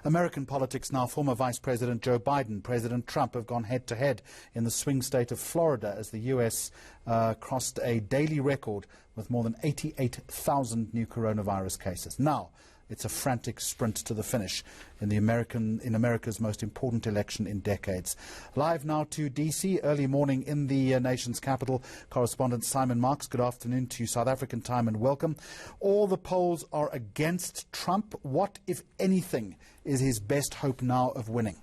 American politics now. Former Vice President Joe Biden, President Trump have gone head-to-head in the swing state of Florida as the U.S. crossed a daily record with more than 88,000 new coronavirus cases. Now, it's a frantic sprint to the finish in America's most important election in decades. Live now to D.C., early morning in the nation's capital, correspondent Simon Marks. Good afternoon to you, South African time, and welcome. All the polls are against Trump. What, if anything, is his best hope now of winning?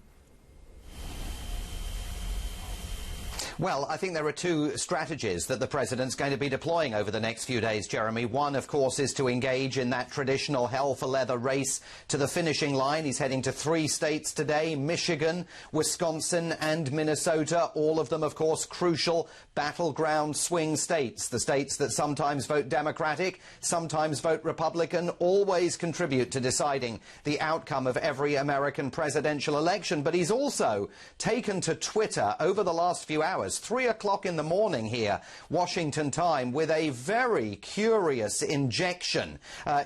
Well, I think there are two strategies that the president's going to be deploying over the next few days, Jeremy. One, of course, is to engage in that traditional hell-for-leather race to the finishing line. He's heading to 3 states today: Michigan, Wisconsin and Minnesota. All of them, of course, crucial battleground swing states. The states that sometimes vote Democratic, sometimes vote Republican, always contribute to deciding the outcome of every American presidential election. But he's also taken to Twitter over the last few hours, 3 o'clock in the morning here, Washington time, with a very curious injection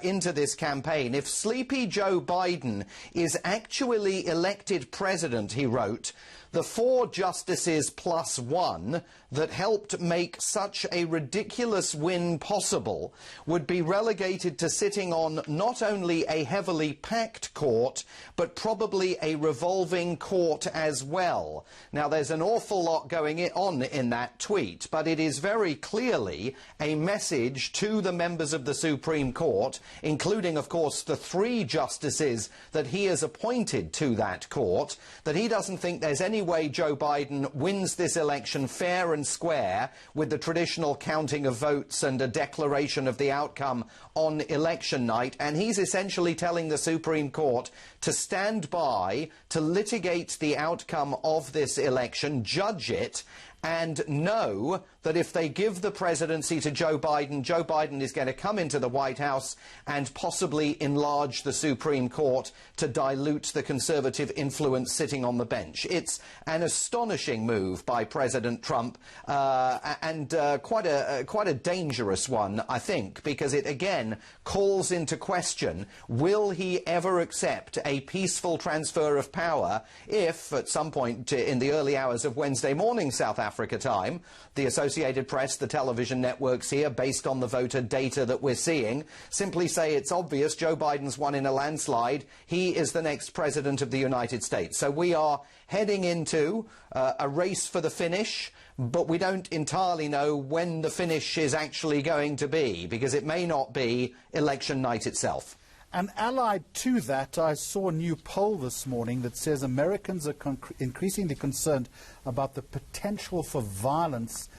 into this campaign. If sleepy Joe Biden is actually elected president, he wrote, the 4 justices plus 1 that helped make such a ridiculous win possible would be relegated to sitting on not only a heavily packed court, but probably a revolving court as well. Now, there's an awful lot going on in that tweet, but it is very clearly a message to the members of the Supreme Court, including, of course, the 3 justices that he has appointed to that court, that he doesn't think there's any way Joe Biden wins this election fair and square with the traditional counting of votes and a declaration of the outcome on election night. And he's essentially telling the Supreme Court to stand by, to litigate the outcome of this election, judge it, and know that if they give the presidency to Joe Biden is going to come into the White House and possibly enlarge the Supreme Court to dilute the conservative influence sitting on the bench. It's an astonishing move by President Trump, and quite a dangerous one, I think, because it again calls into question, will he ever accept a peaceful transfer of power if, at some point in the early hours of Wednesday morning South Africa time, the Associated Press, the television networks here, based on the voter data that we're seeing, simply say it's obvious Joe Biden's won in a landslide. He is the next president of the United States. So we are heading into a race for the finish, but we don't entirely know when the finish is actually going to be, because it may not be election night itself. And allied to that, I saw a new poll this morning that says Americans are increasingly concerned about the potential for violence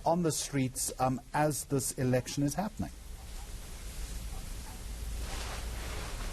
on the streets as this election is happening.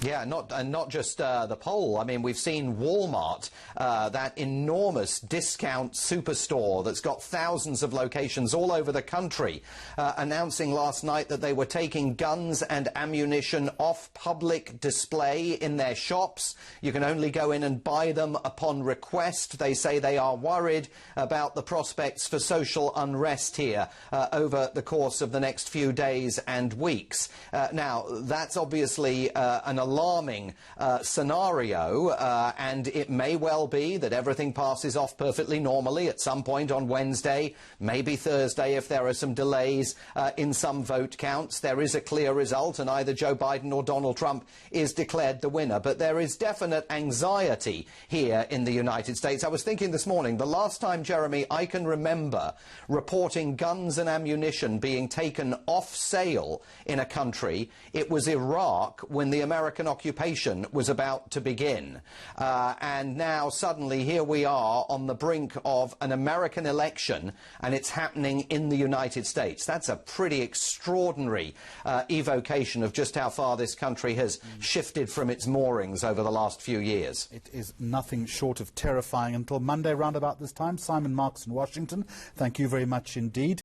Yeah, not just the poll. I mean, we've seen Walmart, that enormous discount superstore that's got thousands of locations all over the country, announcing last night that they were taking guns and ammunition off public display in their shops. You can only go in and buy them upon request. They say they are worried about the prospects for social unrest here over the course of the next few days and weeks. Now, that's obviously an alarming scenario, and it may well be that everything passes off perfectly normally at some point on Wednesday, maybe Thursday if there are some delays in some vote counts. There is a clear result and either Joe Biden or Donald Trump is declared the winner. But there is definite anxiety here in the United States. I was thinking this morning, the last time, Jeremy, I can remember reporting guns and ammunition being taken off sale in a country, it was Iraq, when the American occupation was about to begin. And now suddenly here we are on the brink of an American election, and it's happening in the United States. That's a pretty extraordinary evocation of just how far this country has shifted from its moorings over the last few years. It is nothing short of terrifying. Until Monday round about this time, Simon Marks in Washington, thank you very much indeed.